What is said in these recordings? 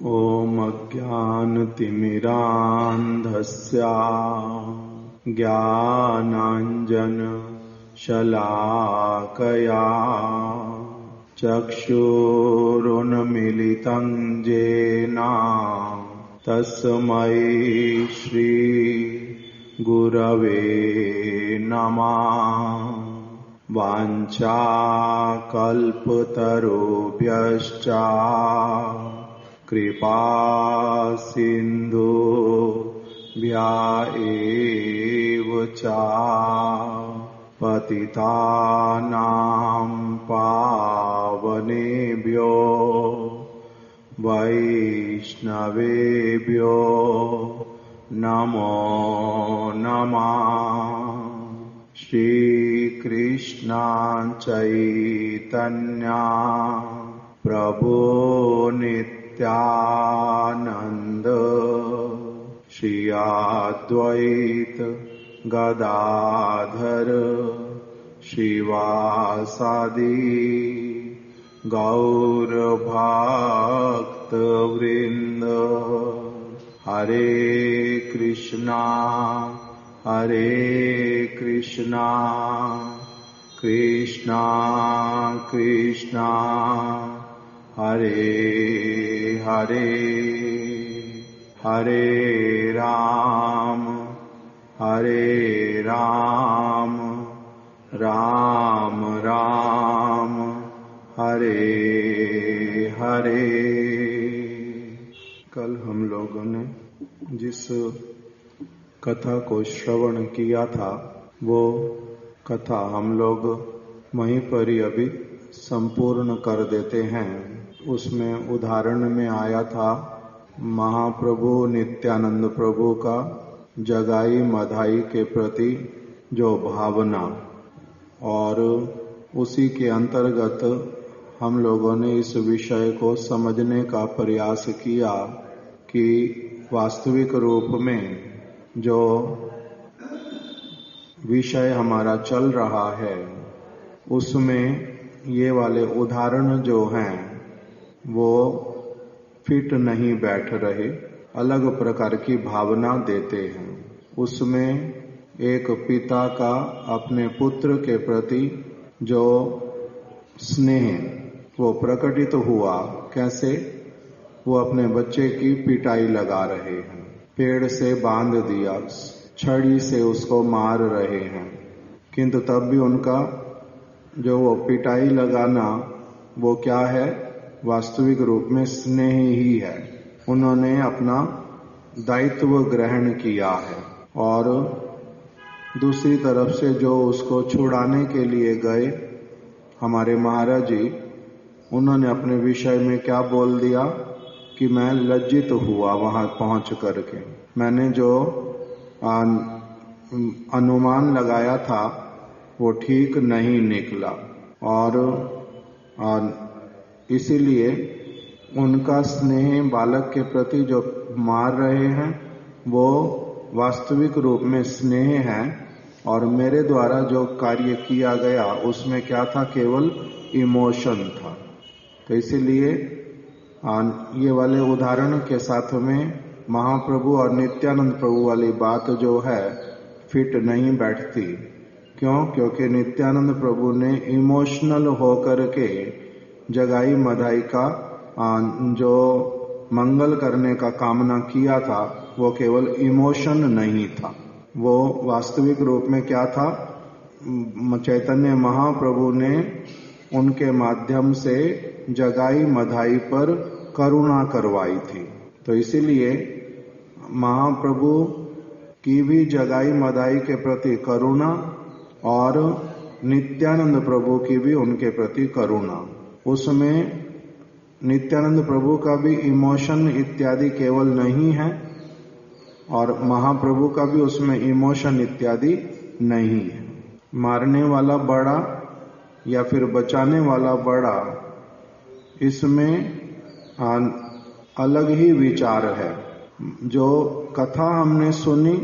ॐ अज्ञानतिमिरान्धस्य ज्ञानाञ्जनशलाकया चक्षुरुन्मीलितं येन तस्मै श्रीगुरवे नमः। वाञ्छाकल्पतरुभ्यश्च कृपा सिन्धुभ्य एव च पतितानां पावनेभ्यो वैष्णवेभ्यो नमो नमः। श्रीकृष्ण चैतन्य प्रभु नित्यानंद श्री अद्वैत गदाधर श्रीवासादि गौर भक्त वृंद। हरे कृष्णा कृष्णा कृष्णा हरे हरे, हरे राम राम राम हरे हरे। कल हम लोगों ने जिस कथा को श्रवण किया था वो कथा हम लोग वहीं पर ही अभी संपूर्ण कर देते हैं। उसमें उदाहरण में आया था महाप्रभु नित्यानंद प्रभु का जगाई मधाई के प्रति जो भावना, और उसी के अंतर्गत हम लोगों ने इस विषय को समझने का प्रयास किया कि वास्तविक रूप में जो विषय हमारा चल रहा है उसमें ये वाले उदाहरण जो हैं वो फिट नहीं बैठ रहे, अलग प्रकार की भावना देते हैं। उसमें एक पिता का अपने पुत्र के प्रति जो स्नेह वो प्रकटित हुआ, कैसे वो अपने बच्चे की पिटाई लगा रहे हैं, पेड़ से बांध दिया, छड़ी से उसको मार रहे हैं, किंतु तब भी उनका जो वो पिटाई लगाना वो क्या है, वास्तविक रूप में स्नेह ही है। उन्होंने अपना दायित्व ग्रहण किया है। और दूसरी तरफ से जो उसको छुड़ाने के लिए गए हमारे महाराज जी, उन्होंने अपने विषय में क्या बोल दिया कि मैं लज्जित हुआ वहां पहुंच करके, मैंने जो अनुमान लगाया था वो ठीक नहीं निकला, और इसीलिए उनका स्नेह बालक के प्रति जो मार रहे हैं वो वास्तविक रूप में स्नेह है, और मेरे द्वारा जो कार्य किया गया उसमें क्या था, केवल इमोशन था। तो इसीलिए ये वाले उदाहरण के साथ में महाप्रभु और नित्यानंद प्रभु वाली बात जो है फिट नहीं बैठती। क्यों? क्योंकि नित्यानंद प्रभु ने इमोशनल होकर के जगाई मधाई का जो मंगल करने का कामना किया था वो केवल इमोशन नहीं था, वो वास्तविक रूप में क्या था, चैतन्य महाप्रभु ने उनके माध्यम से जगाई मधाई पर करुणा करवाई थी। तो इसीलिए महाप्रभु की भी जगाई मधाई के प्रति करुणा और नित्यानंद प्रभु की भी उनके प्रति करुणा, उसमें नित्यानंद प्रभु का भी इमोशन इत्यादि केवल नहीं है और महाप्रभु का भी उसमें इमोशन इत्यादि नहीं है। मारने वाला बड़ा या फिर बचाने वाला बड़ा, इसमें अलग ही विचार है। जो कथा हमने सुनी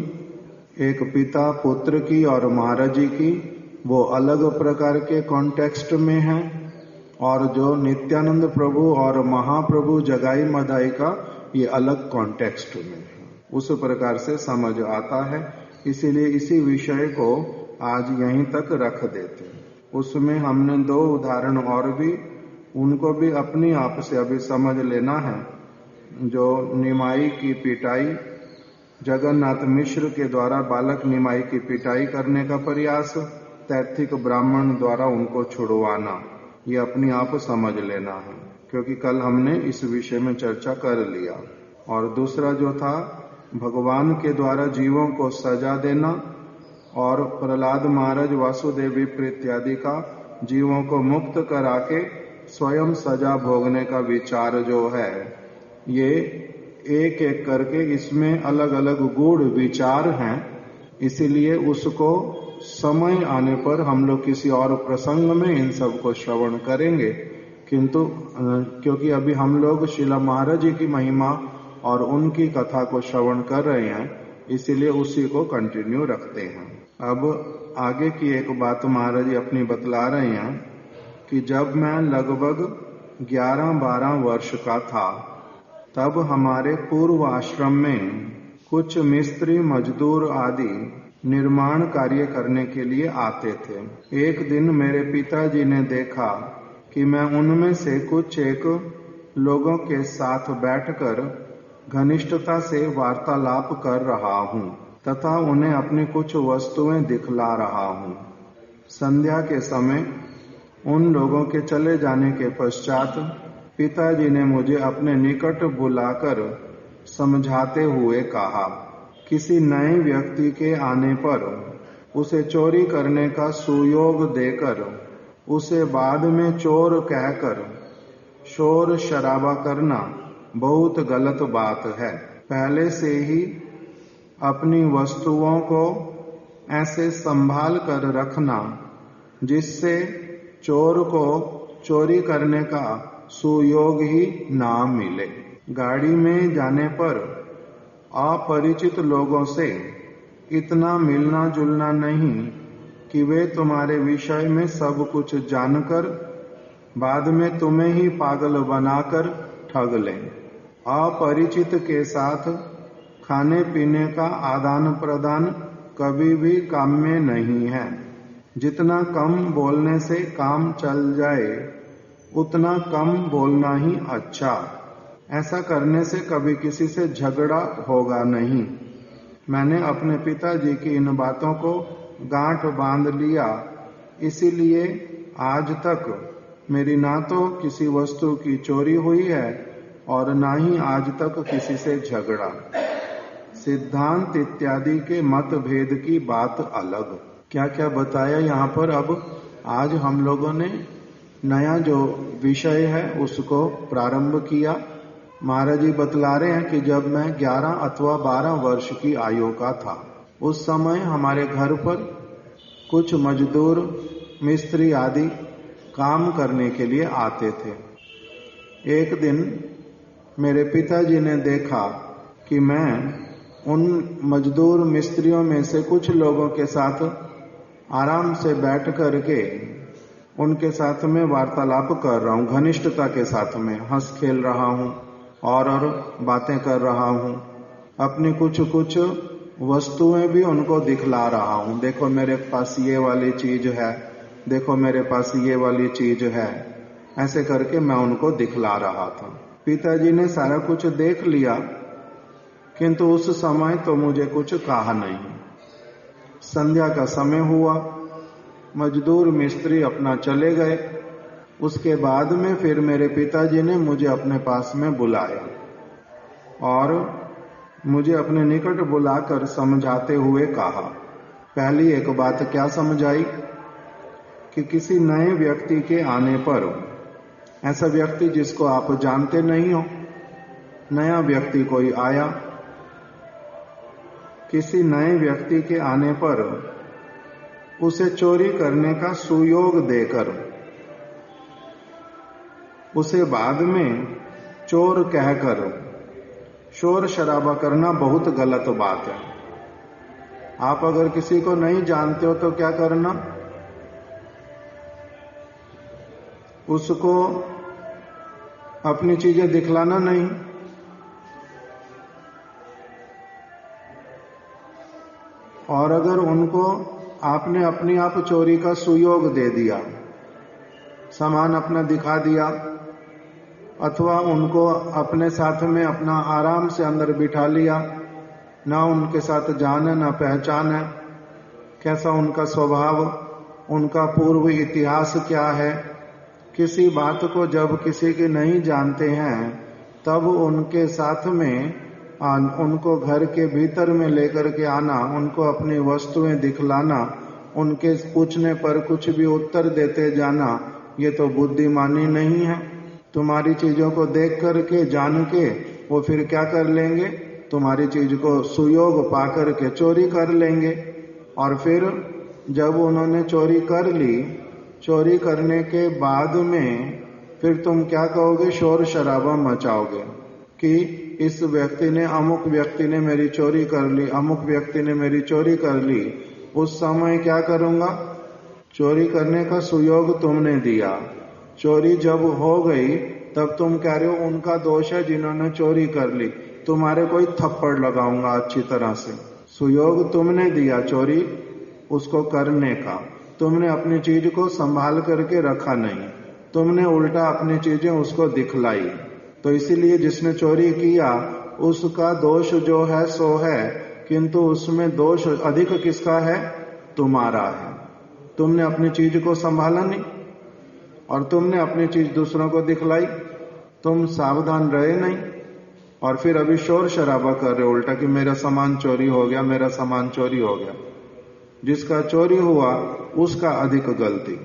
एक पिता पुत्र की और महाराज जी की, वो अलग प्रकार के कॉन्टेक्स्ट में है, और जो नित्यानंद प्रभु और महाप्रभु जगाई मदाई का ये अलग कॉन्टेक्स्ट में है, उस प्रकार से समझ आता है। इसीलिए इसी विषय को आज यहीं तक रख देते हैं। उसमें हमने 2 उदाहरण और भी, उनको भी अपनी आप से अभी समझ लेना है। जो निमाई की पिटाई, जगन्नाथ मिश्र के द्वारा बालक निमाई की पिटाई करने का प्रयास, तैथिक ब्राह्मण द्वारा उनको छुड़वाना, ये अपनी आप समझ लेना है, क्योंकि कल हमने इस विषय में चर्चा कर लिया। और दूसरा जो था, भगवान के द्वारा जीवों को सजा देना, और प्रहलाद महाराज वासुदेव विप्र इत्यादि का जीवों को मुक्त करा के स्वयं सजा भोगने का विचार जो है, ये एक एक करके इसमें अलग अलग गूढ़ विचार हैं। इसीलिए उसको समय आने पर हम लोग किसी और प्रसंग में इन सब को श्रवण करेंगे। किंतु क्योंकि अभी हम लोग शिला महाराज जी की महिमा और उनकी कथा को श्रवण कर रहे हैं, इसीलिए उसी को कंटिन्यू रखते हैं। अब आगे की एक बात महाराज जी अपनी बतला रहे हैं कि जब मैं लगभग 11-12 वर्ष का था, तब हमारे पूर्व आश्रम में कुछ मिस्त्री मजदूर आदि निर्माण कार्य करने के लिए आते थे। एक दिन मेरे पिताजी ने देखा कि मैं उनमें से कुछ एक लोगों के साथ बैठकर घनिष्ठता से वार्तालाप कर रहा हूँ तथा उन्हें अपनी कुछ वस्तुएं दिखला रहा हूँ। संध्या के समय उन लोगों के चले जाने के पश्चात पिताजी ने मुझे अपने निकट बुलाकर समझाते हुए कहा, किसी नए व्यक्ति के आने पर उसे चोरी करने का सुयोग देकर उसे बाद में चोर कहकर शोर शराबा करना बहुत गलत बात है। पहले से ही अपनी वस्तुओं को ऐसे संभाल कर रखना जिससे चोर को चोरी करने का सुयोग ही ना मिले। गाड़ी में जाने पर अपरिचित लोगों से इतना मिलना जुलना नहीं कि वे तुम्हारे विषय में सब कुछ जानकर बाद में तुम्हें ही पागल बनाकर ठग लें। अपरिचित के साथ खाने पीने का आदान प्रदान कभी भी काम में नहीं है। जितना कम बोलने से काम चल जाए उतना कम बोलना ही अच्छा। ऐसा करने से कभी किसी से झगड़ा होगा नहीं। मैंने अपने पिताजी की इन बातों को गांठ बांध लिया, इसीलिए आज तक मेरी ना तो किसी वस्तु की चोरी हुई है और ना ही आज तक किसी से झगड़ा। सिद्धांत इत्यादि के मतभेद की बात अलग। क्या क्या बताया यहाँ पर। अब आज हम लोगों ने नया जो विषय है उसको प्रारंभ किया। महाराज जी बतला रहे हैं कि जब मैं 11 अथवा 12 वर्ष की आयु का था, उस समय हमारे घर पर कुछ मजदूर मिस्त्री आदि काम करने के लिए आते थे। एक दिन मेरे पिताजी ने देखा कि मैं उन मजदूर मिस्त्रियों में से कुछ लोगों के साथ आराम से बैठ करके उनके साथ में वार्तालाप कर रहा हूँ, घनिष्ठता के साथ में हंस खेल रहा हूँ और बातें कर रहा हूँ। अपनी कुछ कुछ वस्तुएं भी उनको दिखला रहा हूँ। देखो मेरे पास ये वाली चीज है, देखो मेरे पास ये वाली चीज है। ऐसे करके मैं उनको दिखला रहा था। पिताजी ने सारा कुछ देख लिया, किंतु उस समय तो मुझे कुछ कहा नहीं। संध्या का समय हुआ, मजदूर मिस्त्री अपना चले गए। उसके बाद में फिर मेरे पिताजी ने मुझे अपने पास में बुलाया और मुझे अपने निकट बुलाकर समझाते हुए कहा। पहली एक बात क्या समझाई कि किसी नए व्यक्ति के आने पर, ऐसा व्यक्ति जिसको आप जानते नहीं हो, नया व्यक्ति कोई आया, किसी नए व्यक्ति के आने पर उसे चोरी करने का सुयोग देकर उसे बाद में चोर कहकर शोर शराबा करना बहुत गलत बात है। आप अगर किसी को नहीं जानते हो तो क्या करना, उसको अपनी चीजें दिखलाना नहीं। और अगर उनको आपने अपने आप चोरी का सुयोग दे दिया, सामान अपना दिखा दिया, अथवा उनको अपने साथ में अपना आराम से अंदर बिठा लिया, ना उनके साथ जान है ना पहचान है, कैसा उनका स्वभाव, उनका पूर्व इतिहास क्या है, किसी बात को जब किसी की नहीं जानते हैं तब उनके साथ में उनको घर के भीतर में लेकर के आना, उनको अपनी वस्तुएं दिखलाना, उनके पूछने पर कुछ भी उत्तर देते जाना, ये तो बुद्धिमानी नहीं है। तुम्हारी चीजों को देख करके जान के वो फिर क्या कर लेंगे, तुम्हारी चीज को सुयोग पा करके चोरी कर लेंगे। और फिर जब उन्होंने चोरी कर ली, चोरी करने के बाद में फिर तुम क्या कहोगे, शोर शराबा मचाओगे कि इस व्यक्ति ने, अमुक व्यक्ति ने मेरी चोरी कर ली, अमुक व्यक्ति ने मेरी चोरी कर ली। उस समय क्या करूंगा, चोरी करने का सुयोग तुमने दिया, चोरी जब हो गई तब तुम कह रहे हो उनका दोष है जिन्होंने चोरी कर ली, तुम्हारे कोई थप्पड़ लगाऊंगा अच्छी तरह से। सुयोग तुमने दिया चोरी उसको करने का, तुमने अपनी चीज को संभाल करके रखा नहीं, तुमने उल्टा अपनी चीजें उसको दिखलाई। तो इसीलिए जिसने चोरी किया उसका दोष जो है सो है, किंतु उसमें दोष अधिक किसका है, तुम्हारा है। तुमने अपनी चीज को संभाला नहीं और तुमने अपनी चीज दूसरों को दिखलाई, तुम सावधान रहे नहीं और फिर अभी शोर शराबा कर रहे हो उल्टा कि मेरा सामान चोरी हो गया, मेरा सामान चोरी हो गया। जिसका चोरी हुआ उसका अधिक गलती,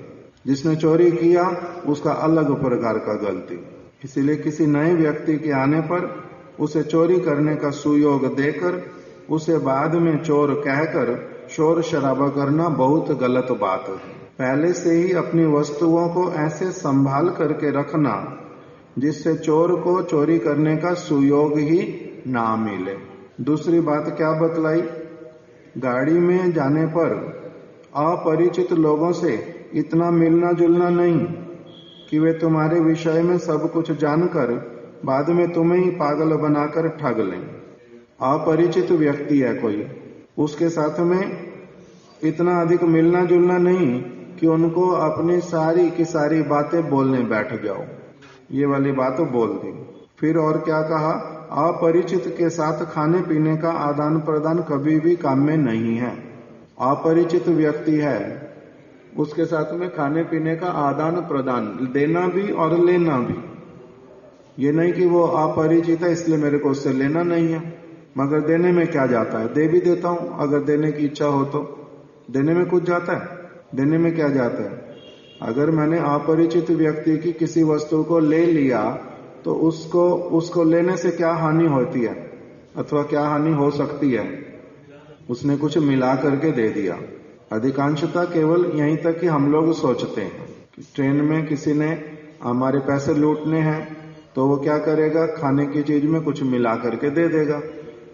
जिसने चोरी किया उसका अलग प्रकार का गलती। इसीलिए किसी नए व्यक्ति के आने पर उसे चोरी करने का सुयोग देकर उसे बाद में चोर कहकर शोर शराबा करना बहुत गलत बात है। पहले से ही अपनी वस्तुओं को ऐसे संभाल करके रखना जिससे चोर को चोरी करने का सुयोग ही ना मिले। दूसरी बात क्या बतलाई, गाड़ी में जाने पर अपरिचित लोगों से इतना मिलना जुलना नहीं कि वे तुम्हारे विषय में सब कुछ जानकर बाद में तुम्हें ही पागल बनाकर ठग लें। अपरिचित व्यक्ति है कोई, उसके साथ में इतना अधिक मिलना जुलना नहीं कि उनको अपनी सारी की सारी बातें बोलने बैठ जाओ। ये वाली बात बोल दी। फिर और क्या कहा, अपरिचित के साथ खाने पीने का आदान प्रदान कभी भी काम में नहीं है। अपरिचित व्यक्ति है उसके साथ में खाने पीने का आदान प्रदान, देना भी और लेना भी। ये नहीं कि वो अपरिचित है इसलिए मेरे को उससे लेना नहीं है, मगर देने में क्या जाता है, दे भी देता हूं अगर देने की इच्छा हो तो। देने में कुछ जाता है, देने में क्या जाता है। अगर मैंने अपरिचित व्यक्ति की किसी वस्तु को ले लिया तो उसको लेने से क्या हानि होती है अथवा क्या हानि हो सकती है, उसने कुछ मिला करके दे दिया। अधिकांशतः केवल यहीं तक कि हम लोग सोचते हैं कि ट्रेन में किसी ने हमारे पैसे लूटने हैं तो वो क्या करेगा, खाने की चीज में कुछ मिला करके दे देगा,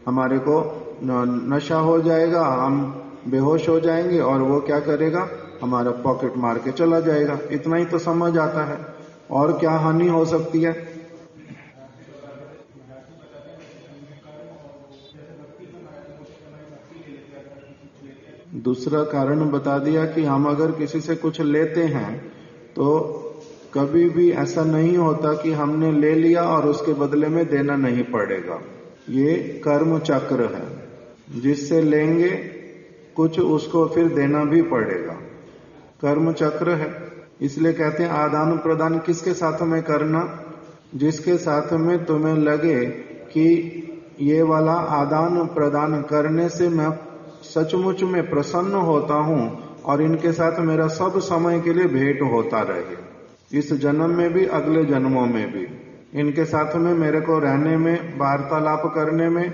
हमारे को नशा हो जाएगा, हम बेहोश हो जाएंगे और वो क्या करेगा, हमारा पॉकेट मार के चला जाएगा। इतना ही तो समझ आता है, और क्या हानि हो सकती है। दूसरा कारण बता दिया कि हम अगर किसी से कुछ लेते हैं तो कभी भी ऐसा नहीं होता कि हमने ले लिया और उसके बदले में देना नहीं पड़ेगा। ये कर्म चक्र है, जिससे लेंगे कुछ उसको फिर देना भी पड़ेगा, कर्म चक्र है। इसलिए कहते हैं आदान प्रदान किसके साथ में करना, जिसके साथ में तुम्हें लगे कि ये वाला आदान प्रदान करने से मैं सचमुच में प्रसन्न होता हूं और इनके साथ मेरा सब समय के लिए भेंट होता रहे, इस जन्म में भी अगले जन्मों में भी इनके साथ में मेरे को रहने में, वार्तालाप करने में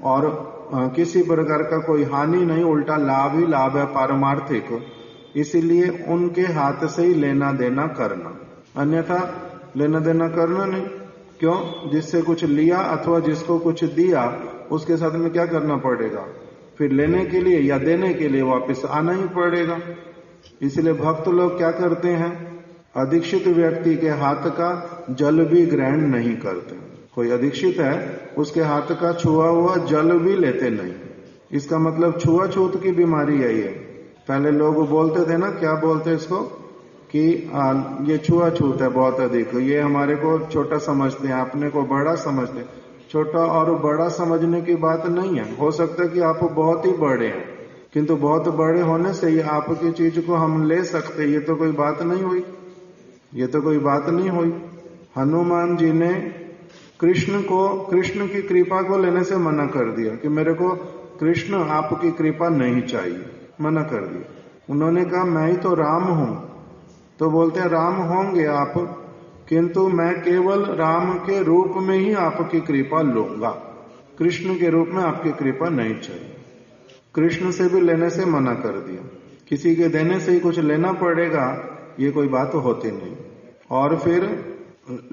और किसी प्रकार का कोई हानि नहीं, उल्टा लाभ ही लाभ है पारमार्थिक। इसीलिए उनके हाथ से ही लेना देना करना, अन्यथा लेना देना करना नहीं। क्यों, जिससे कुछ लिया अथवा जिसको कुछ दिया उसके साथ में क्या करना पड़ेगा, फिर लेने के लिए या देने के लिए वापस आना ही पड़ेगा। इसलिए भक्त लोग क्या करते हैं, अदीक्षित व्यक्ति के हाथ का जल भी ग्रहण नहीं करते। कोई अदीक्षित है, उसके हाथ का छुआ हुआ जल भी लेते नहीं। इसका मतलब छुआछूत की बीमारी है ये। पहले लोग बोलते थे ना, क्या बोलते इसको, कि ये छुआछूत है बहुत अधिक, ये हमारे को छोटा समझते हैं, अपने को बड़ा समझते हैं। छोटा और बड़ा समझने की बात नहीं है। हो सकता है कि आप बहुत ही बड़े हैं, किंतु बहुत बड़े होने से ये आपकी चीज को हम ले सकते, ये तो कोई बात नहीं हुई, ये तो कोई बात नहीं हुई। हनुमान जी ने कृष्ण की कृपा को लेने से मना कर दिया कि मेरे को कृष्ण आपकी कृपा नहीं चाहिए, मना कर दिया। उन्होंने कहा मैं ही तो राम हूं। तो बोलते हैं राम होंगे आप, किंतु मैं केवल राम के रूप में ही आपकी कृपा लूंगा, कृष्ण के रूप में आपकी कृपा नहीं चाहिए। कृष्ण से भी लेने से मना कर दिया। किसी के देने से ही कुछ लेना पड़ेगा, ये कोई बात होती नहीं। और फिर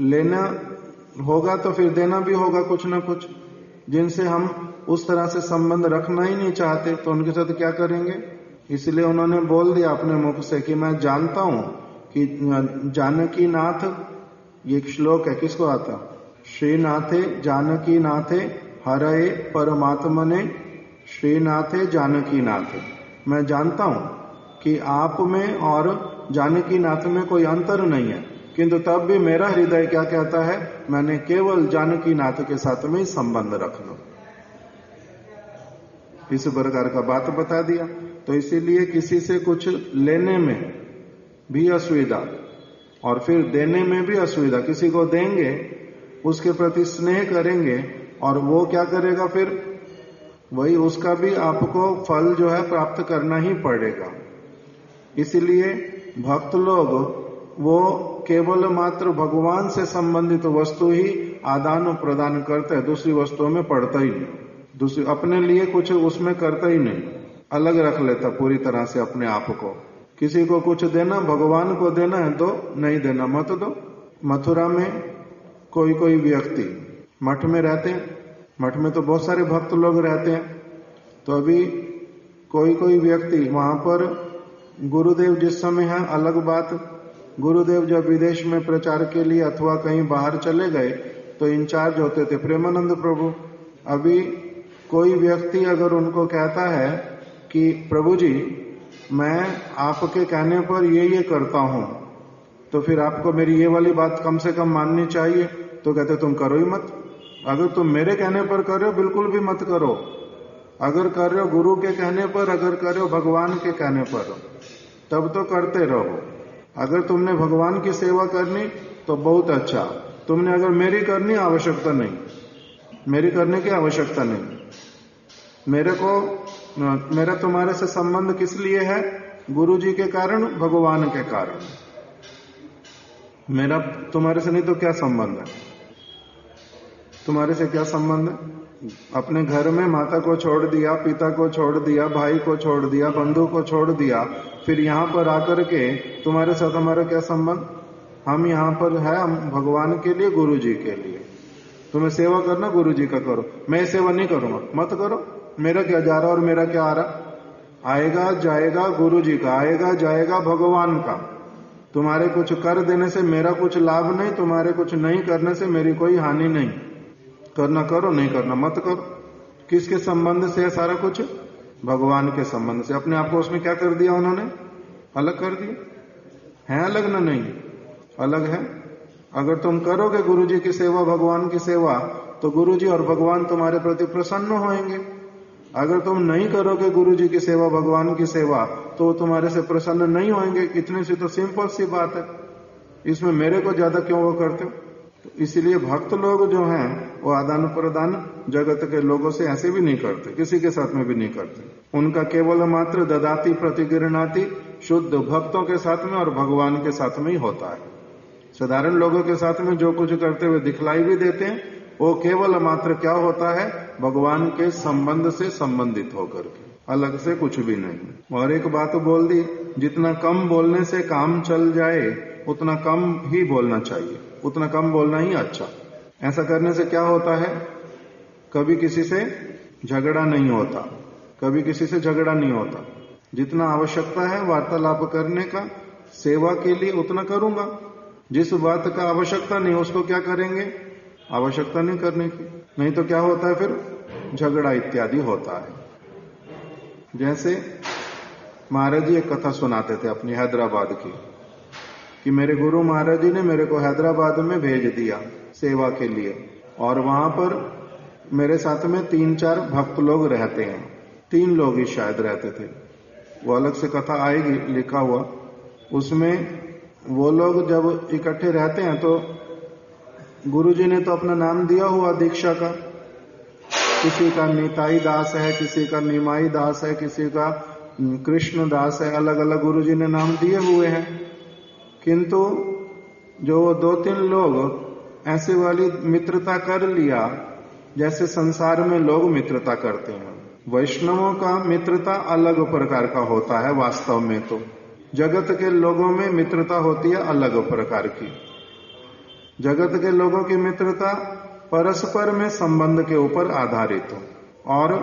लेना होगा तो फिर देना भी होगा कुछ ना कुछ। जिनसे हम उस तरह से संबंध रखना ही नहीं चाहते तो उनके साथ क्या करेंगे। इसलिए उन्होंने बोल दिया अपने मुख से कि मैं जानता हूं कि जानकी नाथ, ये एक श्लोक है, किसको आता, श्रीनाथे जानकी नाथे हरये परमात्मने श्रीनाथे जानकी नाथे। मैं जानता हूं कि आप में और जानकी नाथ में कोई अंतर नहीं है, किंतु तब भी मेरा हृदय क्या कहता है, मैंने केवल जानकी नाथ के साथ में ही संबंध रखना। इस प्रकार का बात बता दिया। तो इसीलिए किसी से कुछ लेने में भी असुविधा और फिर देने में भी असुविधा। किसी को देंगे, उसके प्रति स्नेह करेंगे और वो क्या करेगा, फिर वही उसका भी आपको फल जो है प्राप्त करना ही पड़ेगा। इसीलिए भक्त लोग वो केवल मात्र भगवान से संबंधित वस्तु ही आदान प्रदान करते हैं, दूसरी वस्तुओं में पड़ता ही नहीं, दूसरी अपने लिए कुछ उसमें करता ही नहीं, अलग रख लेता पूरी तरह से अपने आप को। किसी को कुछ देना, भगवान को देना है तो नहीं देना, मत दो। मथुरा में कोई व्यक्ति मठ में रहते हैं, मठ में तो बहुत सारे भक्त लोग रहते हैं, तो अभी कोई व्यक्ति वहां पर, गुरुदेव जिस समय है अलग बात, गुरुदेव जब विदेश में प्रचार के लिए अथवा कहीं बाहर चले गए तो इंचार्ज होते थे प्रेमानंद प्रभु। अभी कोई व्यक्ति अगर उनको कहता है कि प्रभु जी मैं आपके कहने पर ये करता हूं, तो फिर आपको मेरी ये वाली बात कम से कम माननी चाहिए। तो कहते तुम करो ही मत। अगर तुम मेरे कहने पर कर रहे हो बिल्कुल भी मत करो। अगर कर रहे हो गुरु के कहने पर, अगर कर रहे हो भगवान के कहने पर, तब तो करते रहो। अगर तुमने भगवान की सेवा करनी तो बहुत अच्छा, तुमने अगर मेरी करनी आवश्यकता नहीं, मेरी करने की आवश्यकता नहीं। मेरा तुम्हारे से संबंध किस लिए है, गुरु जी के कारण, भगवान के कारण। मेरा तुम्हारे से नहीं तो क्या संबंध है, तुम्हारे से क्या संबंध है। अपने घर में माता को छोड़ दिया, पिता को छोड़ दिया, भाई को छोड़ दिया, बंधु को छोड़ दिया, फिर यहाँ पर आकर के तुम्हारे साथ हमारा क्या संबंध। हम यहाँ पर है हम भगवान के लिए, गुरु जी के लिए। तुम्हें सेवा करना गुरु जी का करो, मैं सेवा नहीं करूंगा, मत करो। मेरा क्या जा रहा और मेरा क्या आ रहा, आएगा जाएगा गुरु जी का, आएगा जाएगा भगवान का। तुम्हारे कुछ कर देने से मेरा कुछ लाभ नहीं, तुम्हारे कुछ नहीं करने से मेरी कोई हानि नहीं। करना करो, नहीं करना मत करो। किसके संबंध से है सारा कुछ, भगवान के संबंध से। अपने आप को उसमें क्या कर दिया उन्होंने, अलग कर दिया। है अलग ना, नहीं अलग है। अगर तुम करोगे गुरु जी की सेवा, भगवान की सेवा, तो गुरु जी और भगवान तुम्हारे प्रति प्रसन्न होंगे। अगर तुम नहीं करोगे गुरु जी की सेवा, भगवान की सेवा, तो वो तुम्हारे से प्रसन्न नहीं होंगे। इतनी सी तो सिंपल सी बात है, इसमें मेरे को ज्यादा क्यों वो करते हो। तो इसीलिए भक्त लोग जो हैं वो आदान प्रदान जगत के लोगों से ऐसे भी नहीं करते, किसी के साथ में भी नहीं करते। उनका केवल मात्र ददाती प्रतिगृणाति शुद्ध भक्तों के साथ में और भगवान के साथ में ही होता है। साधारण लोगों के साथ में जो कुछ करते हुए दिखलाई भी देते हैं, वो केवल मात्र क्या होता है, भगवान के संबंध से संबंधित होकर के, अलग से कुछ भी नहीं। और एक बात बोल दी, जितना कम बोलने से काम चल जाए उतना कम ही बोलना चाहिए, उतना कम बोलना ही अच्छा। ऐसा करने से क्या होता है, कभी किसी से झगड़ा नहीं होता, कभी किसी से झगड़ा नहीं होता। जितना आवश्यकता है वार्तालाप करने का, सेवा के लिए उतना करूंगा, जिस बात का आवश्यकता नहीं उसको क्या करेंगे, आवश्यकता नहीं करने की। नहीं तो क्या होता है, फिर झगड़ा इत्यादि होता है। जैसे महाराज जी एक कथा सुनाते थे अपनी हैदराबाद की, कि मेरे गुरु महाराज जी ने मेरे को हैदराबाद में भेज दिया सेवा के लिए, और वहां पर मेरे साथ में 3-4 भक्त लोग रहते हैं, 3 लोग ही शायद रहते थे, वो अलग से कथा आएगी लिखा हुआ। उसमें वो लोग जब इकट्ठे रहते हैं तो गुरुजी ने तो अपना नाम दिया हुआ दीक्षा का, किसी का निताई दास है, किसी का निमाई दास है, किसी का कृष्ण दास है, अलग अलग गुरुजी ने नाम दिए हुए हैं। किंतु जो 2-3 लोग ऐसे वाली मित्रता कर लिया जैसे संसार में लोग मित्रता करते हैं। वैष्णवों का मित्रता अलग प्रकार का होता है, वास्तव में तो जगत के लोगों में मित्रता होती है अलग प्रकार की। जगत के लोगों की मित्रता परस्पर में संबंध के ऊपर आधारित हो, और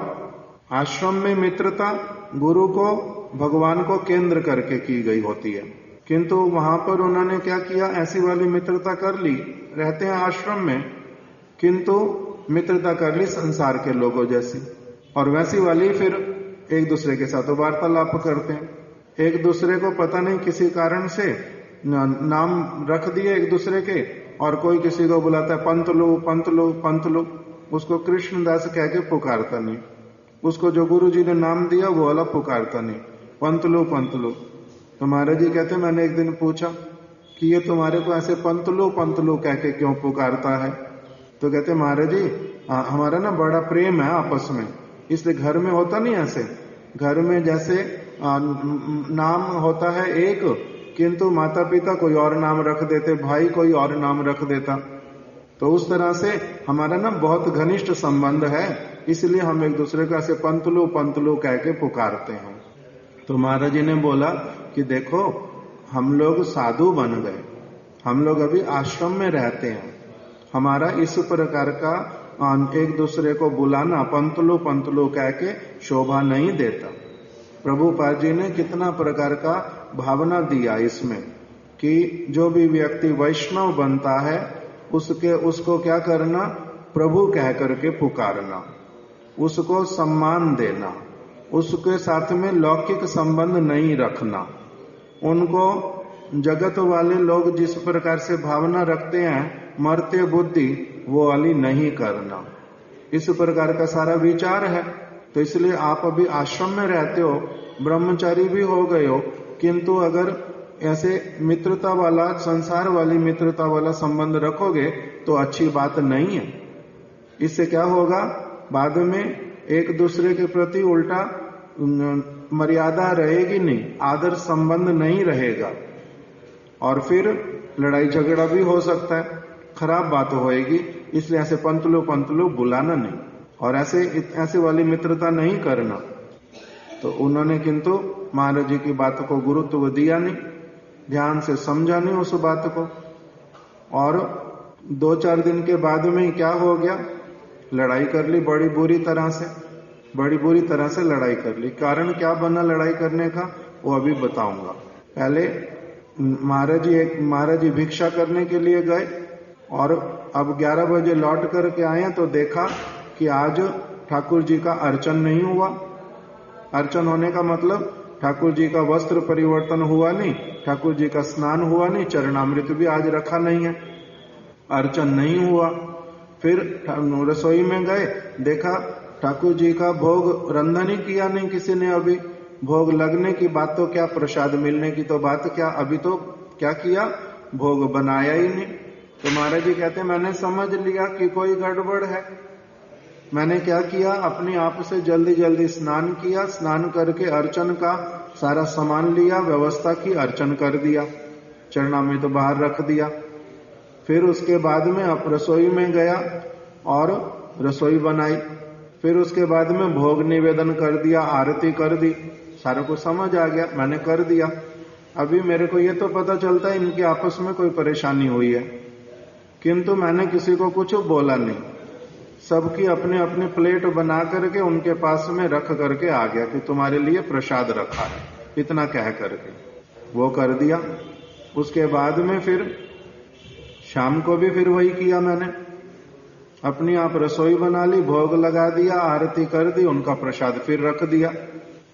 आश्रम में मित्रता गुरु को, भगवान को केंद्र करके की गई होती है। किंतु वहां पर उन्होंने क्या किया, ऐसी वाली मित्रता कर ली, रहते हैं आश्रम में किंतु मित्रता कर ली संसार के लोगों जैसी, और वैसी वाली फिर एक दूसरे के साथ वार्तालाप करते हैं। एक दूसरे को पता नहीं किसी कारण से नाम रख दिए एक दूसरे के, और कोई किसी को बुलाता है पंतलू पंतलू पंतलू, उसको कृष्णदास कह के पुकारता नहीं, उसको जो गुरु जी ने नाम दिया वो वाला पुकारता नहीं, पंतलू पंतलू। तो महाराज जी कहते, मैंने एक दिन पूछा कि ये तुम्हारे को ऐसे पंतलू पंतलू कह के क्यों पुकारता है? तो कहते महाराज जी हमारा ना बड़ा प्रेम है आपस में, इसलिए घर में होता नहीं ऐसे, घर में जैसे नाम होता है एक, किंतु माता पिता कोई और नाम रख देते, भाई कोई और नाम रख देता, तो उस तरह से हमारा ना बहुत घनिष्ठ संबंध है, इसलिए हम एक दूसरे को ऐसे पंतलू पंतलू कह के पुकारते हैं। तो महाराज जी ने बोला कि देखो हम लोग साधु बन गए, हम लोग अभी आश्रम में रहते हैं, हमारा इस प्रकार का एक दूसरे को बुलाना पंतलू पंतलू कह के शोभा नहीं देता। प्रभुपाद जी ने कितना प्रकार का भावना दिया इसमें, कि जो भी व्यक्ति वैष्णव बनता है उसको क्या करना, प्रभु कह करके पुकारना, उसको सम्मान देना, उसके साथ में लौकिक संबंध नहीं रखना, उनको जगत वाले लोग जिस प्रकार से भावना रखते हैं मरते बुद्धि, वो वाली नहीं करना, इस प्रकार का सारा विचार है। तो इसलिए आप अभी आश्रम में रहते हो, ब्रह्मचारी भी हो गए हो, किंतु अगर ऐसे मित्रता वाला, संसार वाली मित्रता वाला संबंध रखोगे तो अच्छी बात नहीं है। इससे क्या होगा, बाद में एक दूसरे के प्रति उल्टा मर्यादा रहेगी नहीं, आदर संबंध नहीं रहेगा, और फिर लड़ाई झगड़ा भी हो सकता है, खराब बात होएगी। इसलिए ऐसे पंतलू पंतलू बुलाना नहीं, और ऐसे वाली मित्रता नहीं करना। तो उन्होंने किंतु महाराज जी की बात को गुरुत्व दिया नहीं, ध्यान से समझा नहीं उस बात को, और 2-4 दिन के बाद में क्या हो गया, लड़ाई कर ली बड़ी बुरी तरह से लड़ाई कर ली। कारण क्या बना लड़ाई करने का वो अभी बताऊंगा। पहले महाराज जी भिक्षा करने के लिए गए, और अब 11 बजे लौट करके आए तो देखा कि आज ठाकुर जी का अर्चन नहीं हुआ। अर्चन होने का मतलब ठाकुर जी का वस्त्र परिवर्तन हुआ नहीं, ठाकुर जी का स्नान हुआ नहीं, चरणामृत भी आज रखा नहीं है, अर्चन नहीं हुआ। फिर रसोई में गए, देखा ठाकुर जी का भोग रंधन ही किया नहीं किसी ने, अभी भोग लगने की बात तो क्या, प्रसाद मिलने की तो बात क्या, अभी तो क्या किया, भोग बनाया ही नहीं। तो महाराज जी कहते हैं मैंने समझ लिया कि कोई गड़बड़ है। मैंने क्या किया, अपने आप से जल्दी जल्दी स्नान किया, स्नान करके अर्चन का सारा सामान लिया, व्यवस्था की, अर्चन कर दिया, चरणामृत तो बाहर रख दिया। फिर उसके बाद में अब रसोई में गया और रसोई बनाई, फिर उसके बाद में भोग निवेदन कर दिया, आरती कर दी, सारा कुछ समझ आ गया, मैंने कर दिया। अभी मेरे को ये तो पता चलता है इनके आपस में कोई परेशानी हुई है, किंतु मैंने किसी को कुछ बोला नहीं, सबकी अपने अपने प्लेट बना करके उनके पास में रख करके आ गया कि तुम्हारे लिए प्रसाद रखा है, इतना कह करके। वो कर दिया। उसके बाद में फिर शाम को भी फिर वही किया मैंने। अपनी आप रसोई बना ली, भोग लगा दिया, आरती कर दी, उनका प्रसाद फिर रख दिया।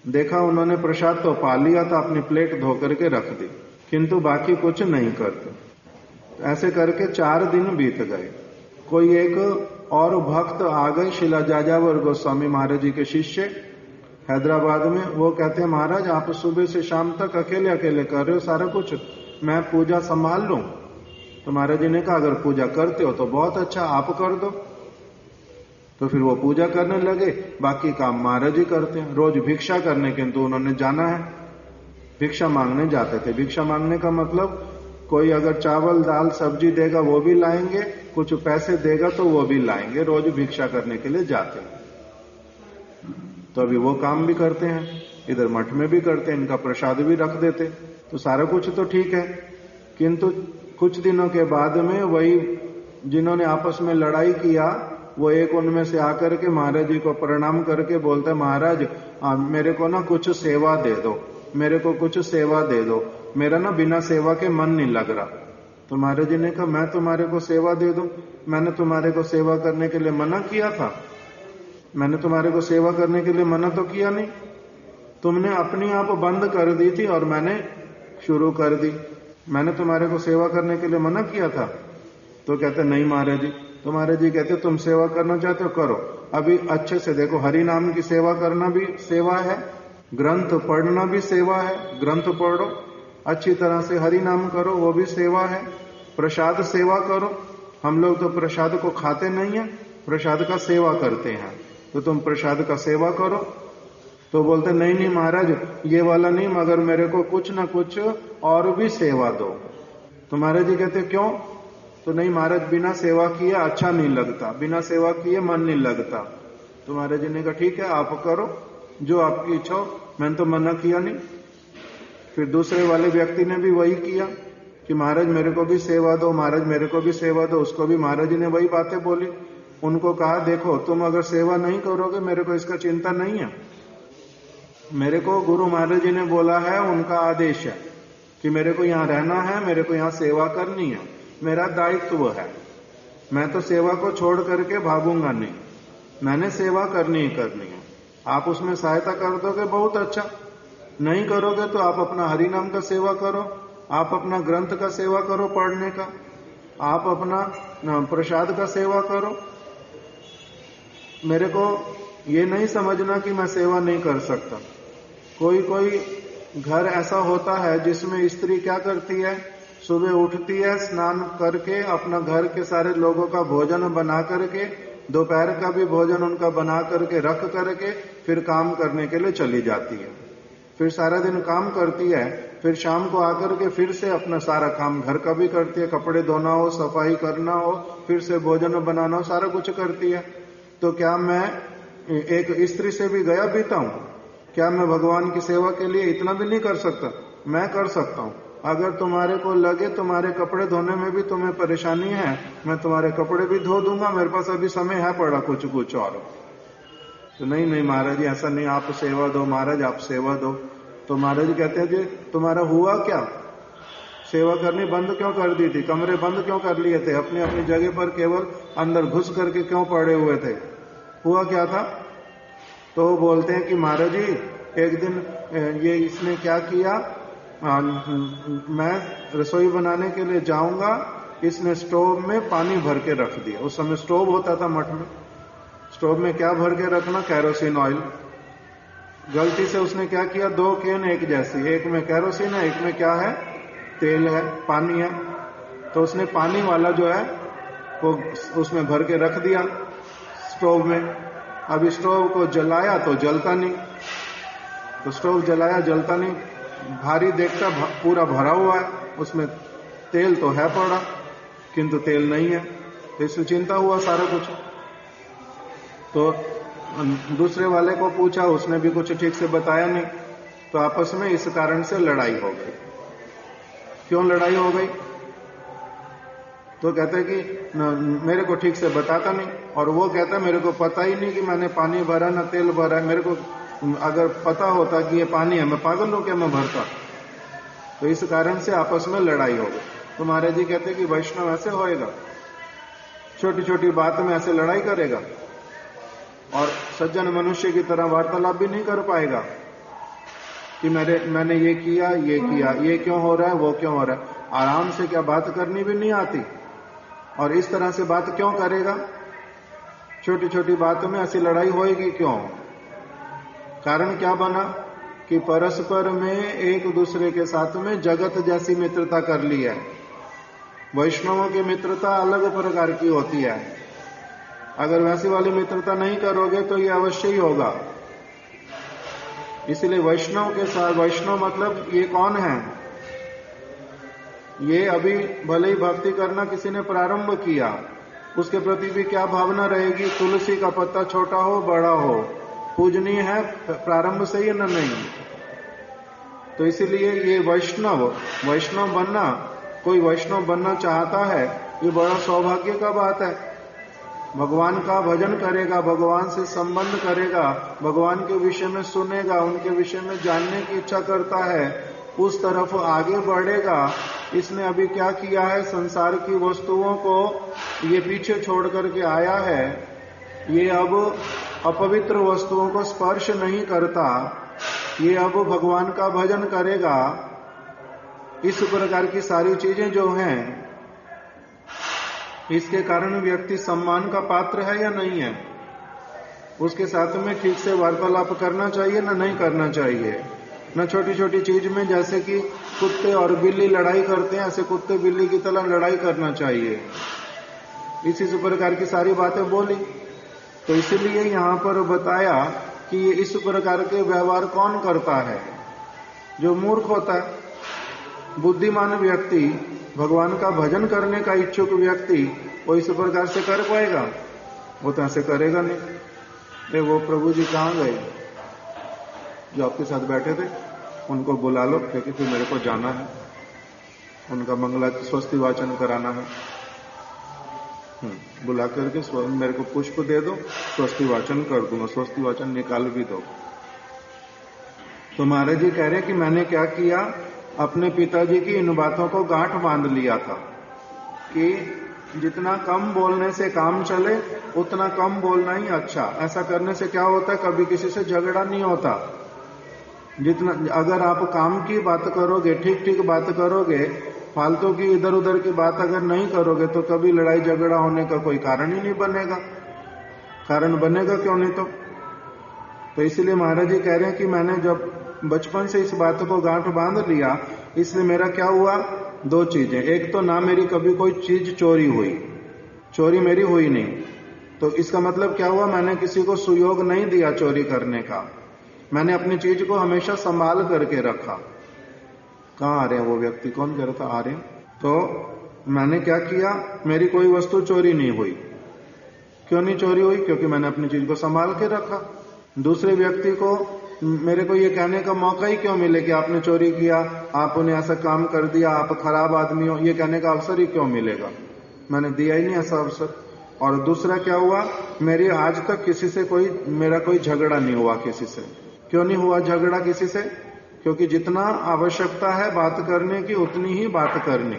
देखा उन्होंने प्रसाद तो पा लिया था, अपनी प्लेट धो करके रख दी, किंतु बाकी कुछ नहीं करते। ऐसे करके 4 दिन बीत गए। कोई एक और भक्त आ गए, शिला जाजावर गोस्वामी महाराज जी के शिष्य हैदराबाद में। वो कहते हैं महाराज आप सुबह से शाम तक अकेले अकेले कर रहे हो सारा कुछ, मैं पूजा संभाल लूं। तो महाराज जी ने कहा अगर पूजा करते हो तो बहुत अच्छा, आप कर दो। तो फिर वो पूजा करने लगे, बाकी काम महाराज जी करते हैं। रोज भिक्षा करने किंतु उन्होंने जाना है, भिक्षा मांगने जाते थे। भिक्षा मांगने का मतलब कोई अगर चावल दाल सब्जी देगा वो भी लाएंगे, कुछ पैसे देगा तो वो भी लाएंगे, रोज भिक्षा करने के लिए जाते हैं। तो अभी वो काम भी करते हैं, इधर मठ में भी करते हैं, इनका प्रसाद भी रख देते, तो सारा कुछ तो ठीक है। किंतु कुछ दिनों के बाद में वही जिन्होंने आपस में लड़ाई किया, वो एक उनमें से आकर के महाराज जी को प्रणाम करके बोलते महाराज मेरे को ना कुछ सेवा दे दो, मेरे को कुछ सेवा दे दो, मेरा ना बिना सेवा के मन नहीं लग रहा। तो महाराज जी ने कहा मैं तुम्हारे को सेवा दे दूं? मैंने तुम्हारे को सेवा करने के लिए मना किया था? मैंने तुम्हारे को सेवा करने के लिए मना तो किया नहीं, तुमने अपनी आप बंद कर दी थी और मैंने शुरू कर दी। मैंने तुम्हारे को सेवा करने के लिए मना किया था? तो कहते नहीं महाराज जी। तो महाराज जी कहते तुम सेवा करना चाहते हो करो, अभी अच्छे से देखो, हरि नाम की सेवा करना भी सेवा है, ग्रंथ पढ़ना भी सेवा है, ग्रंथ पढ़ो अच्छी तरह से, हरि नाम करो वो भी सेवा है, प्रसाद सेवा करो। हम लोग तो प्रसाद को खाते नहीं है, प्रसाद का सेवा करते हैं, तो तुम प्रसाद का सेवा करो। तो बोलते नहीं नहीं महाराज ये वाला नहीं, मगर मेरे को कुछ ना कुछ और भी सेवा दो। तो महाराज जी कहते क्यों? तो नहीं महाराज बिना सेवा किए अच्छा नहीं लगता, बिना सेवा किए मन नहीं लगता। तो महाराज जी ने कहा ठीक है आप करो जो आपकी इच्छा हो, मैंने तो मना किया नहीं। फिर दूसरे वाले व्यक्ति ने भी वही किया कि महाराज मेरे को भी सेवा दो, महाराज मेरे को भी सेवा दो। उसको भी महाराज जी ने वही बातें बोली। उनको कहा देखो तुम अगर सेवा नहीं करोगे मेरे को इसका चिंता नहीं है, मेरे को गुरु महाराज जी ने बोला है, उनका आदेश है कि मेरे को यहाँ रहना है, मेरे को यहाँ सेवा करनी है, मेरा दायित्व है, मैं तो सेवा को छोड़ करके भागूंगा नहीं, मैंने सेवा करनी ही करनी है। आप उसमें सहायता कर दोगे बहुत अच्छा, नहीं करोगे तो आप अपना हरि नाम का सेवा करो, आप अपना ग्रंथ का सेवा करो पढ़ने का, आप अपना प्रसाद का सेवा करो। मेरे को ये नहीं समझना कि मैं सेवा नहीं कर सकता। कोई कोई घर ऐसा होता है जिसमें स्त्री क्या करती है, सुबह उठती है, स्नान करके अपना घर के सारे लोगों का भोजन बना करके, दोपहर का भी भोजन उनका बना करके रख करके फिर काम करने के लिए चली जाती है। फिर सारा दिन काम करती है, फिर शाम को आकर के फिर से अपना सारा काम घर का भी करती है, कपड़े धोना हो, सफाई करना हो, फिर से भोजन बनाना हो, सारा कुछ करती है। तो क्या मैं एक स्त्री से भी गया बीता हूं? क्या मैं भगवान की सेवा के लिए इतना भी नहीं कर सकता? मैं कर सकता हूं। अगर तुम्हारे को लगे तुम्हारे कपड़े धोने में भी तुम्हें परेशानी है, मैं तुम्हारे कपड़े भी धो दूंगा, मेरे पास अभी समय है पड़ा कुछ कुछ और। तो नहीं नहीं महाराज जी ऐसा नहीं, आप सेवा दो महाराज, आप सेवा दो। तो महाराज जी कहते हैं कि तुम्हारा हुआ क्या, सेवा करनी बंद क्यों कर दी थी, कमरे बंद क्यों कर लिए थे, अपनी अपनी जगह पर केवल अंदर घुस करके क्यों पड़े हुए थे, हुआ क्या था? तो वो बोलते हैं कि महाराज जी एक दिन ये इसने क्या किया, मैं रसोई बनाने के लिए जाऊंगा, इसने स्टोव में पानी भर के रख दिया। उस समय स्टोव होता था मठ में, स्टोव में क्या भर के रखना, कैरोसिन ऑयल। गलती से उसने क्या किया, 2 कैन एक जैसी, एक में कैरोसिन है, एक में क्या है, तेल है, पानी है। तो उसने पानी वाला जो है वो उसमें भर के रख दिया स्टोव में। अब स्टोव को जलाया तो जलता नहीं, तो स्टोव जलाया जलता नहीं, भारी देखता पूरा भरा हुआ है, उसमें तेल तो है पड़ा किंतु तेल नहीं है। तो इससे चिंता हुआ सारा कुछ। तो दूसरे वाले को पूछा, उसने भी कुछ ठीक से बताया नहीं, तो आपस में इस कारण से लड़ाई हो गई। क्यों लड़ाई हो गई? तो कहते हैं कि मेरे को ठीक से बताता नहीं, और वो कहता है मेरे को पता ही नहीं कि मैंने पानी भरा ना तेल भरा है, मेरे को अगर पता होता कि ये पानी है मैं पागल हूं क्या मैं भरता। तो इस कारण से आपस में लड़ाई हो गई। तो महाराज जी कहते कि वैष्णव ऐसे होएगा, छोटी छोटी बात में ऐसे लड़ाई करेगा और सज्जन मनुष्य की तरह वार्तालाप भी नहीं कर पाएगा कि मैंने ये किया, ये क्यों हो रहा है, वो क्यों हो रहा है। आराम से क्या बात करनी भी नहीं आती, और इस तरह से बात क्यों करेगा। छोटी छोटी बातों में ऐसी लड़ाई होएगी क्यों। कारण क्या बना कि परस्पर में एक दूसरे के साथ में जगत जैसी मित्रता कर ली है। वैष्णवों की मित्रता अलग प्रकार की होती है। अगर वैसी वाली मित्रता नहीं करोगे तो ये अवश्य ही होगा। इसलिए वैष्णव के साथ, वैष्णव मतलब ये कौन है, ये अभी भले ही भक्ति करना किसी ने प्रारंभ किया, उसके प्रति भी क्या भावना रहेगी। तुलसी का पत्ता छोटा हो बड़ा हो, पूजनीय है प्रारंभ से ही न नहीं। तो इसीलिए ये वैष्णव बनना, कोई वैष्णव बनना चाहता है, ये बड़ा सौभाग्य का बात है। भगवान का भजन करेगा, भगवान से संबंध करेगा, भगवान के विषय में सुनेगा, उनके विषय में जानने की इच्छा करता है, उस तरफ आगे बढ़ेगा। इसने अभी क्या किया है, संसार की वस्तुओं को ये पीछे छोड़ करके आया है। ये अब अपवित्र वस्तुओं को स्पर्श नहीं करता, ये अब भगवान का भजन करेगा। इस प्रकार की सारी चीजें जो हैं, इसके कारण व्यक्ति सम्मान का पात्र है या नहीं है, उसके साथ में ठीक से वार्तालाप करना चाहिए ना नहीं करना चाहिए। न छोटी छोटी चीज में, जैसे कि कुत्ते और बिल्ली लड़ाई करते हैं, ऐसे कुत्ते बिल्ली की तरह लड़ाई करना चाहिए। इसी प्रकार की सारी बातें बोली। तो इसलिए यहां पर बताया कि ये इस प्रकार के व्यवहार कौन करता है, जो मूर्ख होता है। बुद्धिमान व्यक्ति, भगवान का भजन करने का इच्छुक व्यक्ति, वो इस प्रकार से कर पाएगा, वो तो ऐसे करेगा नहीं। वो प्रभु जी कहाँ गए जो आपके साथ बैठे थे, उनको बुला लो, क्योंकि फिर मेरे को जाना है, उनका मंगला स्वस्ति वाचन कराना है। बुला करके मेरे को पुष्प दे दो, स्वस्ति वाचन कर दूंगा, स्वस्ति वाचन निकाल भी दो। तो महाराज जी कह रहे कि मैंने क्या किया, अपने पिताजी की इन बातों को गांठ बांध लिया था कि जितना कम बोलने से काम चले, उतना कम बोलना ही अच्छा। ऐसा करने से क्या होता है, कभी किसी से झगड़ा नहीं होता। जितना अगर आप काम की बात करोगे, ठीक ठीक बात करोगे, फालतू की इधर उधर की बात अगर नहीं करोगे, तो कभी लड़ाई झगड़ा होने का कोई कारण ही नहीं बनेगा। कारण बनेगा क्यों नहीं तो इसलिए महाराज जी कह रहे हैं कि मैंने जब बचपन से इस बात को गांठ बांध लिया, इसलिए मेरा क्या हुआ, दो चीजें। एक तो ना मेरी कभी कोई चीज चोरी हुई, चोरी मेरी हुई नहीं। तो इसका मतलब क्या हुआ, मैंने किसी को सुयोग नहीं दिया चोरी करने का। मैंने अपनी चीज को हमेशा संभाल करके रखा। कहाँ आ रहे हैं वो व्यक्ति, कौन कह रहा था आ रहे हैं। तो मैंने क्या किया, मेरी कोई वस्तु चोरी नहीं हुई। क्यों नहीं चोरी हुई, क्योंकि मैंने अपनी चीज को संभाल के रखा। दूसरे व्यक्ति को मेरे को ये कहने का मौका ही क्यों मिले कि आपने चोरी किया, आपने ऐसा काम कर दिया, आप खराब आदमी हो, ये कहने का अवसर ही क्यों मिलेगा। मैंने दिया ही नहीं ऐसा अवसर। और दूसरा क्या हुआ, मेरी आज तक किसी से मेरा कोई झगड़ा नहीं हुआ किसी से। क्यों नहीं हुआ झगड़ा किसी से, क्योंकि जितना आवश्यकता है बात करने की, उतनी ही बात करनी।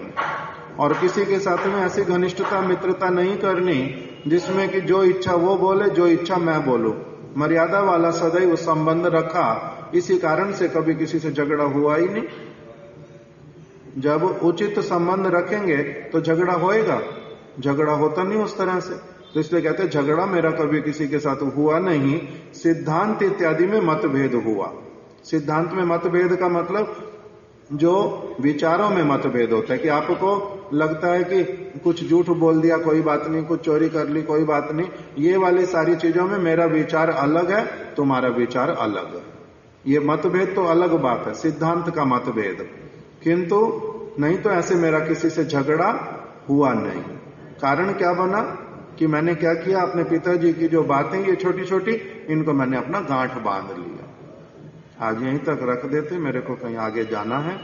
और किसी के साथ में ऐसी घनिष्ठता मित्रता नहीं करनी जिसमें कि जो इच्छा वो बोले, जो इच्छा मैं बोलूं। मर्यादा वाला सदैव संबंध रखा, इसी कारण से कभी किसी से झगड़ा हुआ ही नहीं। जब उचित संबंध रखेंगे तो झगड़ा होएगा, झगड़ा होता नहीं उस तरह से। तो इसलिए कहते हैं झगड़ा मेरा कभी किसी के साथ हुआ नहीं। सिद्धांत इत्यादि में मतभेद हुआ। सिद्धांत में मतभेद का मतलब जो विचारों में मतभेद होता है कि आपको लगता है कि कुछ झूठ बोल दिया कोई बात नहीं, कुछ चोरी कर ली कोई बात नहीं, ये वाली सारी चीजों में मेरा विचार अलग है, तुम्हारा विचार अलग है। ये मतभेद तो अलग बात है, सिद्धांत का मतभेद। किंतु नहीं तो ऐसे मेरा किसी से झगड़ा हुआ नहीं। कारण क्या बना कि मैंने क्या किया, अपने पिताजी की जो बातें ये छोटी छोटी, इनको मैंने अपना गांठ बांध लिया। आज यहीं तक रख देते, मेरे को कहीं आगे जाना है।